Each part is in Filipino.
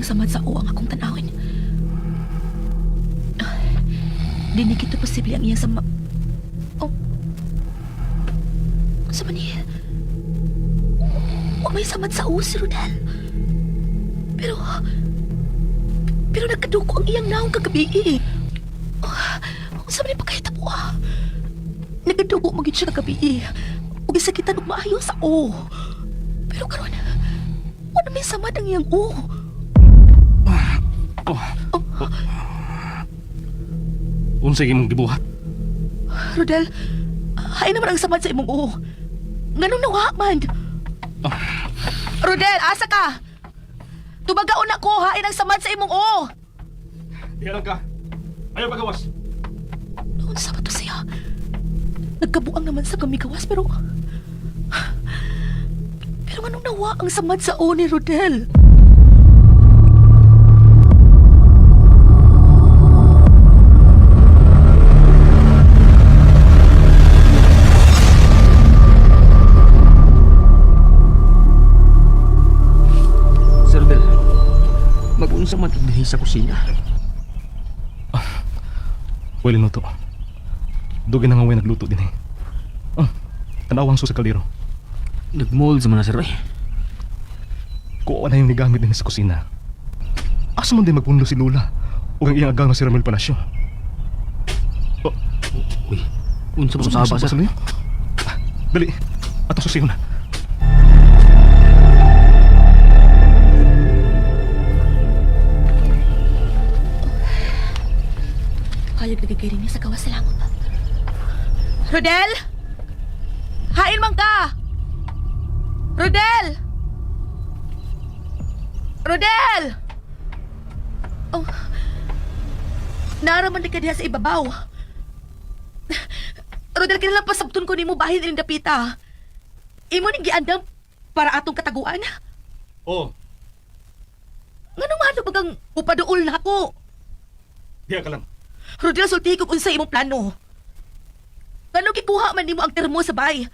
ang samad sa uwang akong tanawin. Dini kita posible ang iyang sama... Oh. Sa mani... May samad sa uwa si Rodel. Pero nagkaduko ang iyang naong kagabi eh. Sa mani pagkahita po Nagkaduko magin siya kagabi eh. Huwag isakitan og maayo sa o. Pero karon, wala may samad ang iyang o. Unsay imong gibuhat? Rodel, hain naman ang samad sa imong o. Ganun nawa, man. Rodel, asa ka? Tubagaon ako, hain ang samad sa imong o. Diyan lang ka. Ayaw pagawas. Noon sa to siya. Nagkabuang naman sa kamigawas, pero anong nawa ang samad sa o ni Rodel? Mag-unsa man tigdihi sa kusina. Well, no to. Dugin na nga way nagluto din eh. Tanawang sa kaldero. Nagmold sa mga sir eh. Kuha na yung nigamit din sa kusina. Asa man din magpundo si Lula o ang iyang agang na si Ramil Palacio. Uy, unsa mo sa basa? Dali, ato susiyo na. Hayag nagagay niya sa gawas sa langon. Rodel! Hain man ka! Rodel! Rodel! Oh. Naraman ka diha sa ibabaw. Rodel, kailan pasabton ko ni mo bahin iling dapita. Imo ning giandam para atong kataguan. Oo. Nganong mahalo bagang upaduol na ako? Diya ka lang. Rodel, sultihi ko unsa imong plano. Ngano gikuha man nimo ang termo sa bay?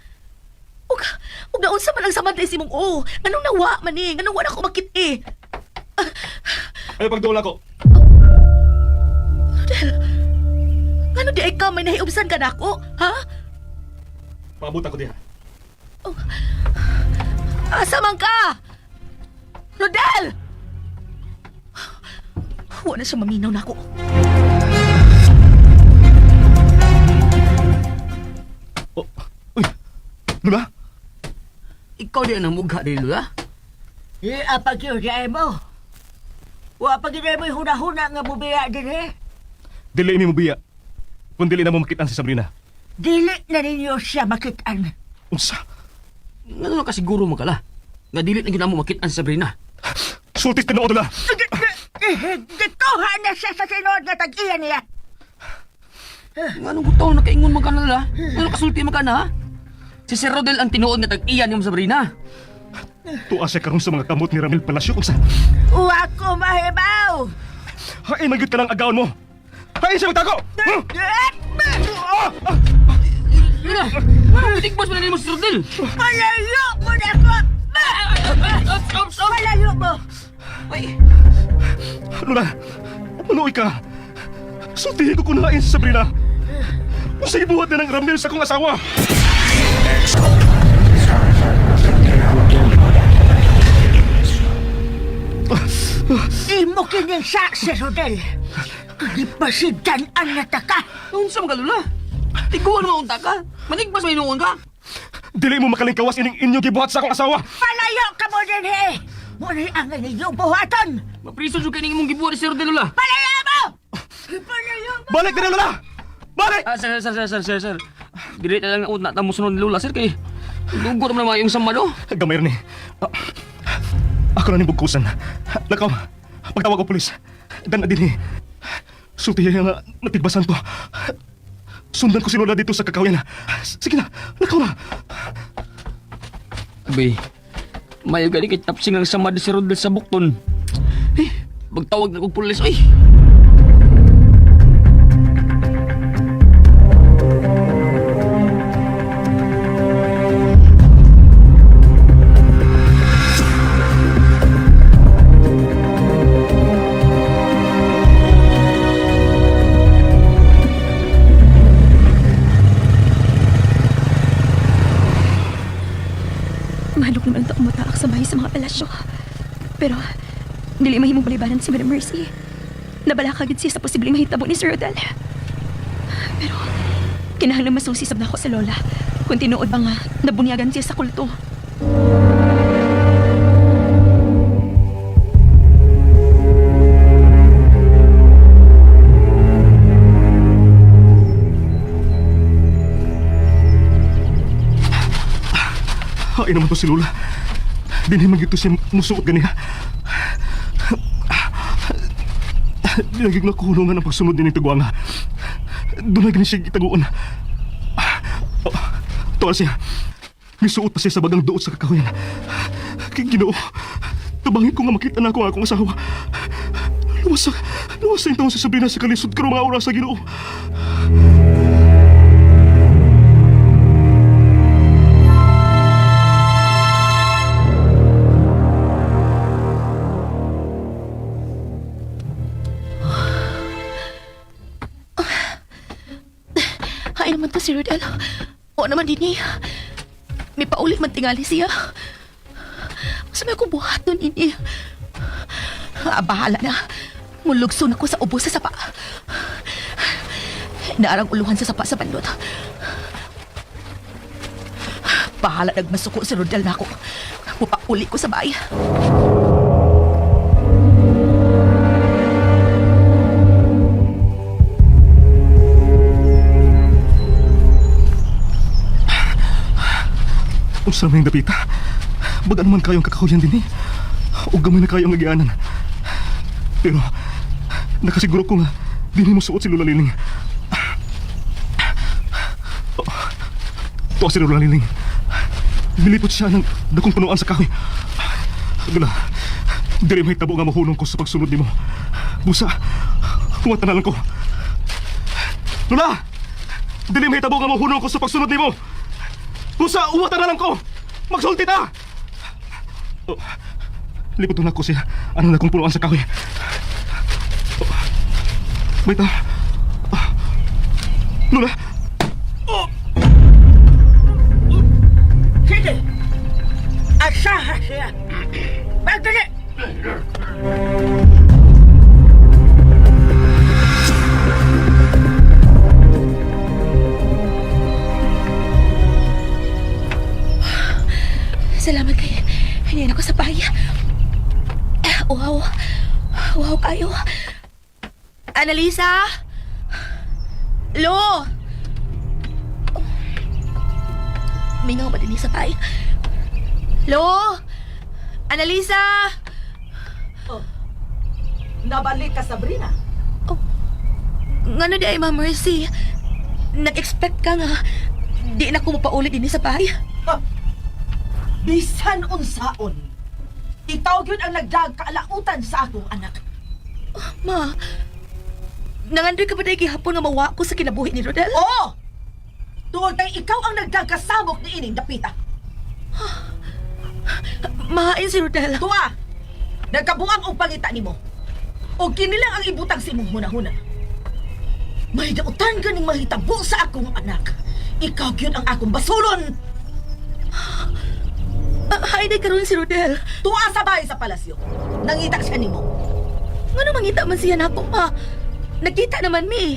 Ug naunsa man ang samad sa imong o. Nganong nawa man ni? Nganong wala ko makit eh? Ayaw pagdola ko. Rodel, ngano di ay ka may nahiubsan ka nako, ha? Paabot ako diha. Asa man ka? Rodel! Wala siya maminaw nako. Uy, Lula? Ikaw di ang mugha din, Lula? Apag yun siya mo. Apag yun mo yung huna-huna nga bubiya din eh. Dili mi mo biya. Kung dili na mo makitaan si Sabrina. Dili na ninyo siya makitaan. Unsa? Ano na kasiguro mo kala? Nga dilit na ginamo makit-an si Sabrina. Sultis tinuod Lula. Gituha na siya sa sinod na tag-iyan niya. Anong butaw na kaingon man ka na, Lula? Ano kasulti man ka na, ha? Si Sir Rodel ang tinuod na tag-iyan ni Sabrina. Tuwa siya karon sa mga kamot ni Ramil Palacio. Unsa? Uwa ko mahibaw. Hain magyud ka lang agaon mo. Hain siya magtago. Lula, tigbos mo na mo si Sir Rodel. Malayo mo na ko. Malayo mo. Ay, Lula, manuoy ka. Sultihin ko kunain si Sabrina. Unsa gibuhat na ng Ramil sa kong asawa? Imo kining sa si Rodel. Gipasidan ang nataka. unsa man ka, Lula? Tiguan mo unta ka. Manigpas may inuon ka. Dili mo makalingkawas ining inyo gibuhat sa akong asawa. Palayo ka mo din he. Muna ang inyong buhatan. Mapriso jud kay ning imong gibuhat si Sir Rodel, Lula. Palayo mo! Palayo mo! Balik na Lula! Balik! Sir. Dili na lang na tamo sunod ni Lula, sir, kay lugot mo naman yung samado. Gamay rin eh. Ako na ni bugkusan. Lakaw, pagtawag ko pulis. Dan na din eh. Sultihin nga natigbasan ko. Sundan ko si Lola dito sa kakawayan. Sige na, lakaw na. Abi, mayo gali kay tapsing ang samad si Rodel sa bukton. Magtawag na kong pulis, oy. Pero, dili mahimong balibaran si Madam Mercy. Nabala kagid siya sa posibleng mahitabo ni Sir Rodel. Pero, kinahanglan masusi sab nako sa lola kung tinuod ba nga nabunyagan siya sa kulto. Ay naman to si Lola. Dinhimang gito siya musuot ganiha. Dinagig na kulungan ang pagsunod din ni Tiguanga. Doon na gani siya itaguon. Tuwa siya. Misuot pa siya sa bagang duot sa kakahuyan. Kay Ginoo, tabangin ko nga makita na ako ang akong asawa. Luwas sa intawon sa Sabrina sa kalisod karong mga oras sa Ginoo. Hay naman to si Rodel. O naman din niya. May paulit man tingali siya. Masama akong buhaton ini. Bahala na. Mulugson ako sa ubo sa sapa. Naarang uluhan sa sapa sa bandot. Bahala nagmasuko si Rodel na ako. Mupauli ko sa bahay. Unsa may dapita? Baga naman kayong kakahuyan din eh. O gamay na kayong nagianan. Pero, nakasiguro ko nga, di mo suot si Lola Liling. Tuwa si Lola Liling. Milipot siya ng dakong punuan sa kahoy. Gala, dili may tabo nga mahulong ko sa pagsunod ni mo. Busa, kumata na lang ko. Lola! Dili may tabo nga mahulong ko sa pagsunod ni mo. Busa, uwata na lang ko! Magsulti ta! Oh, liputon ako siya. Ano na kong punuan sa kahoy. Oh, wait ah. Lola! Sige! Asaha siya! Magdali! Salamat kay hindi ako sa bahay. Wow. Wow kayo. Annalisa? Lo! Mingaw ba din sa bahay? Lo! Annalisa! Oh. Nabalik ka, Sabrina? Ngano di ay, Ma'am Mercy? Nag-expect ka nga. Di na ko mapaulit din sa bahay. Bisan unsaon. Ikaw yun ang nagdag kaalautan sa akong anak. Ma, nangandoy ka ba dahil gihapon nga mawa ko sa kinabuhi ni Rodel? Oo! Tuwag kay ikaw ang nagdag kasamok ni ining dapita. Mahain si Rodel. Tuwa! Nagkabuang og pangita nimo. O kinilang ang ibutang si mong hunahuna. May dautan ka ning mahitabo sa akong anak. Ikaw yun ang akong basulon. Hay na karon si Rodel. Tuwa sa bahay sa palasyo. Nangita siya nimo. Ngano mangita man siya nako, ma? Nagkita naman mi.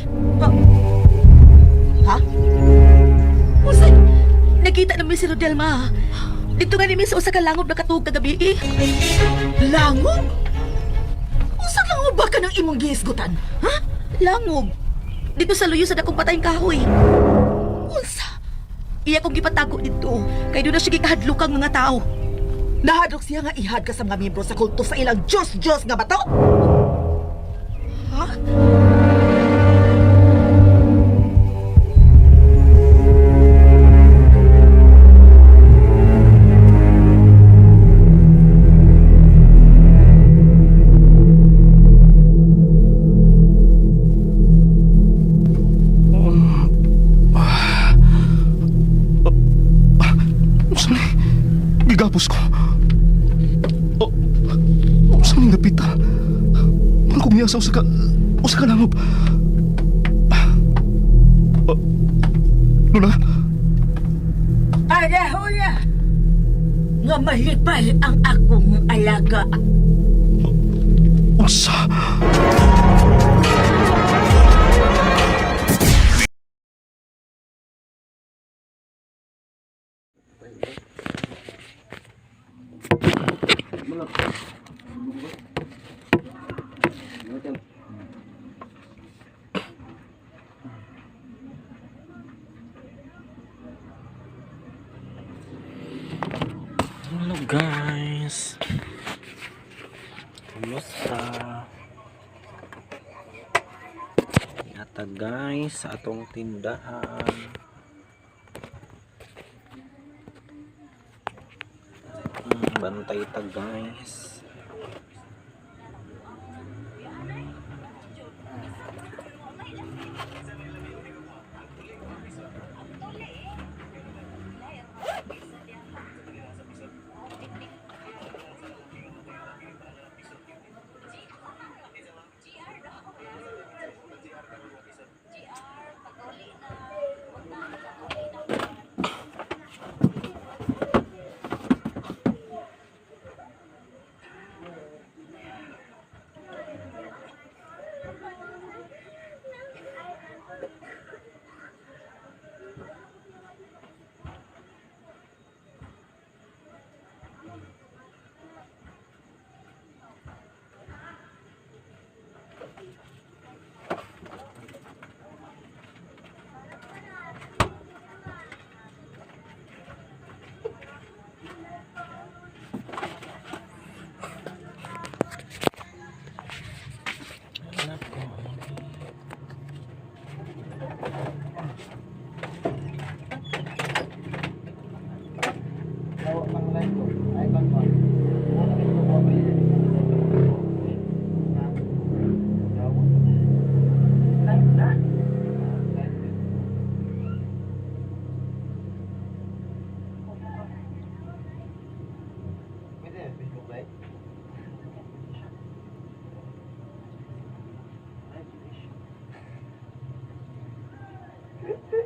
Ha? Usay, nagkita naman si Rodel, ma. Dito nga ni sa usa ka langob na katuog kagabi eh. Langob? Usang langob ba ka ng imong gihisgutan? Ha? Langob. Dito sa luyo sa dakong patayng kahoy. Unsa? Iya kong gipatago dito. Kay doon na siya gikahadlokang mga tao. Nahadlok siya nga ihad ka sa mga miyembro sa kulto sa ilang Diyos-Diyos nga bato? Ha? Gigapos ko. Saan yung napita? Parang kumiyasaw sa ka langob. Lola? Alahola! Nga malipal ang akong alaga. Usa. Hello guys. Kumusta? Yata guys sa atong tindahan. Bantay ta guys.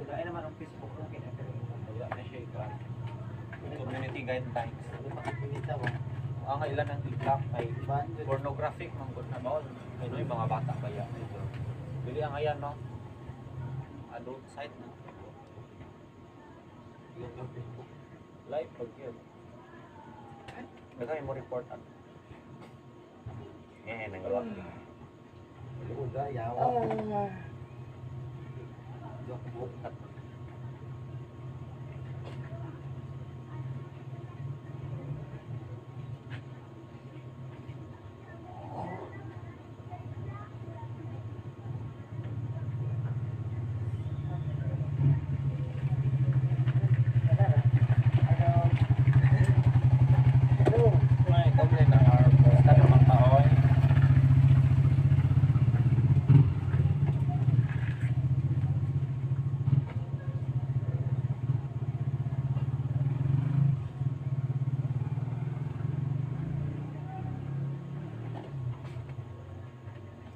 Ay naman ang Facebook ko kaya wala na siya ikaw. Community guidelines. Ang ilan ang TikTok ay pornographic man gud na bawal. Ano yung mga bata kaya ito. Dili ang ayan no. Adult site na. Live pag yun. Nagay mo report at. Nangalawag. Udah yawa.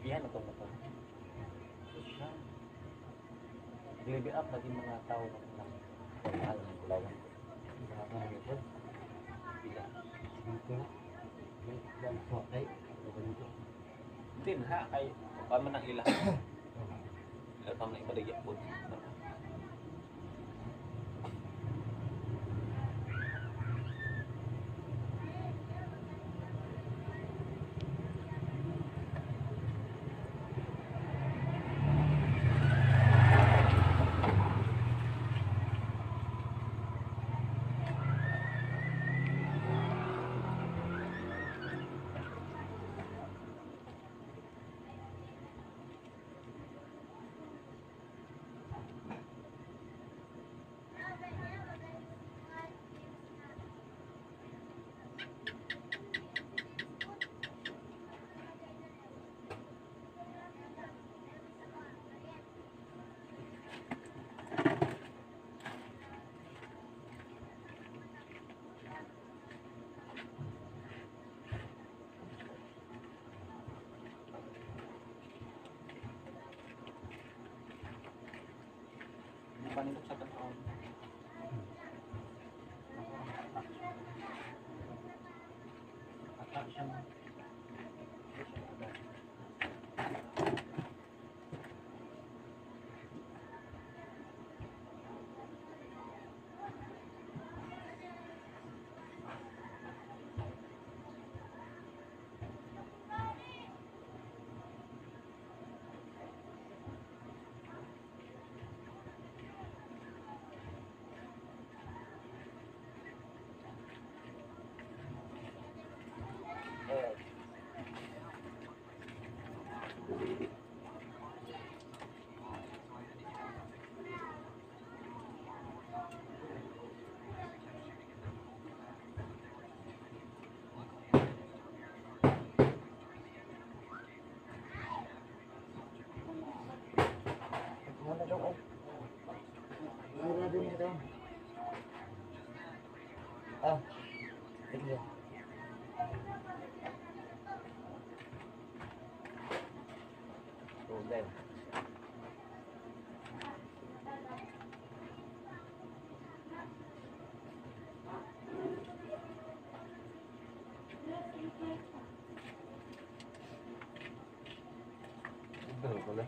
Yan itong motor. Siya. Live up lagi mga tao ng mahal ng Bulawan. Grabe ang ito. Pila. Dito. Yan po kay. Din ha kay paano nang ilang. Ilang tam na ibaligya po. Panindot sa taon. Atak siya. dito. Ah. Ito. Problem. Ito pala.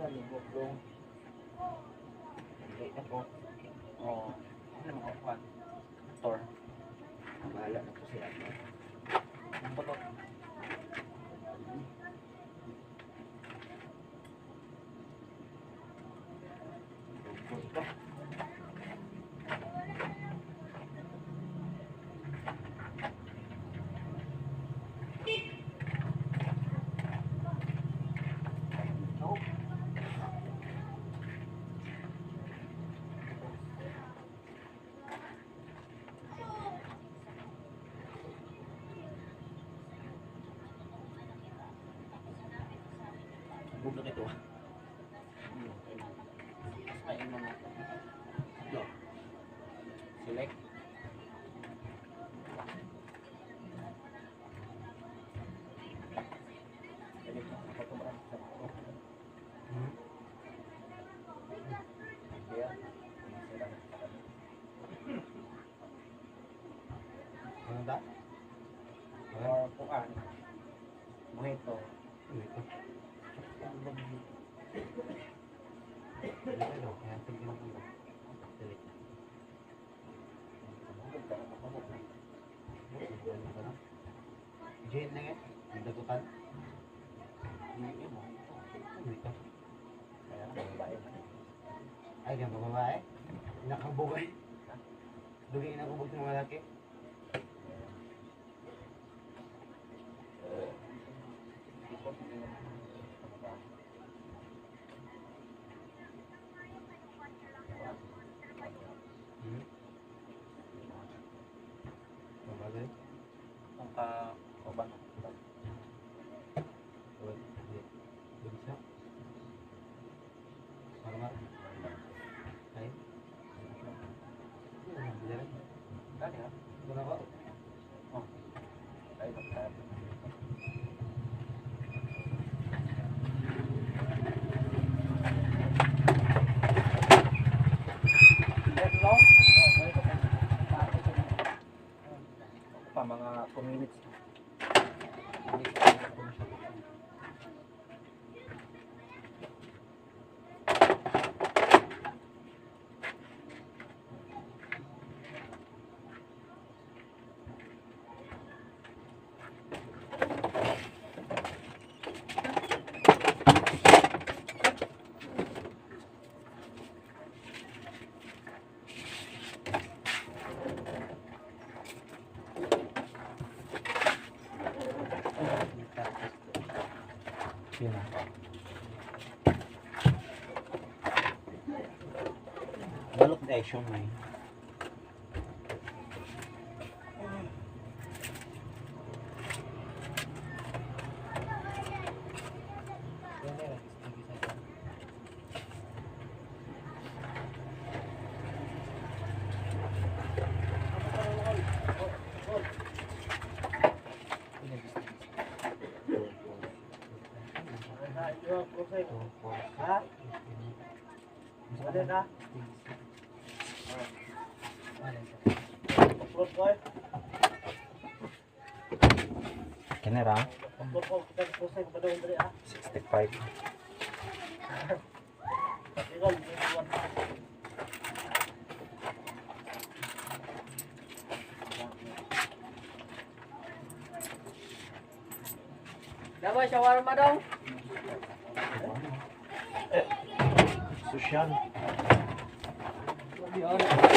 Libog dong. Hindi na po. Oo. Ano mo ako? Tor. Bahala na po siya. Ang bato. Ito. Bugak ito. Kain mo natin. Look. Select. Ano ba? Puan. Mojito. Jane na nga, ang dagutan. Hindi mo. Dito. Kaya na, babae. Ay, ganyan ba babae? Nakabugay. Dugay nakabug ng mga laki. Bagay. Kung ka oban. Bisa. Marmar. Ay. Jalan. Kan ya? Kenapa? Oh. Ay, bakit? Yun na. Balok na action may. Kinera? 65. Dapat shawarma dong. Social. Yun.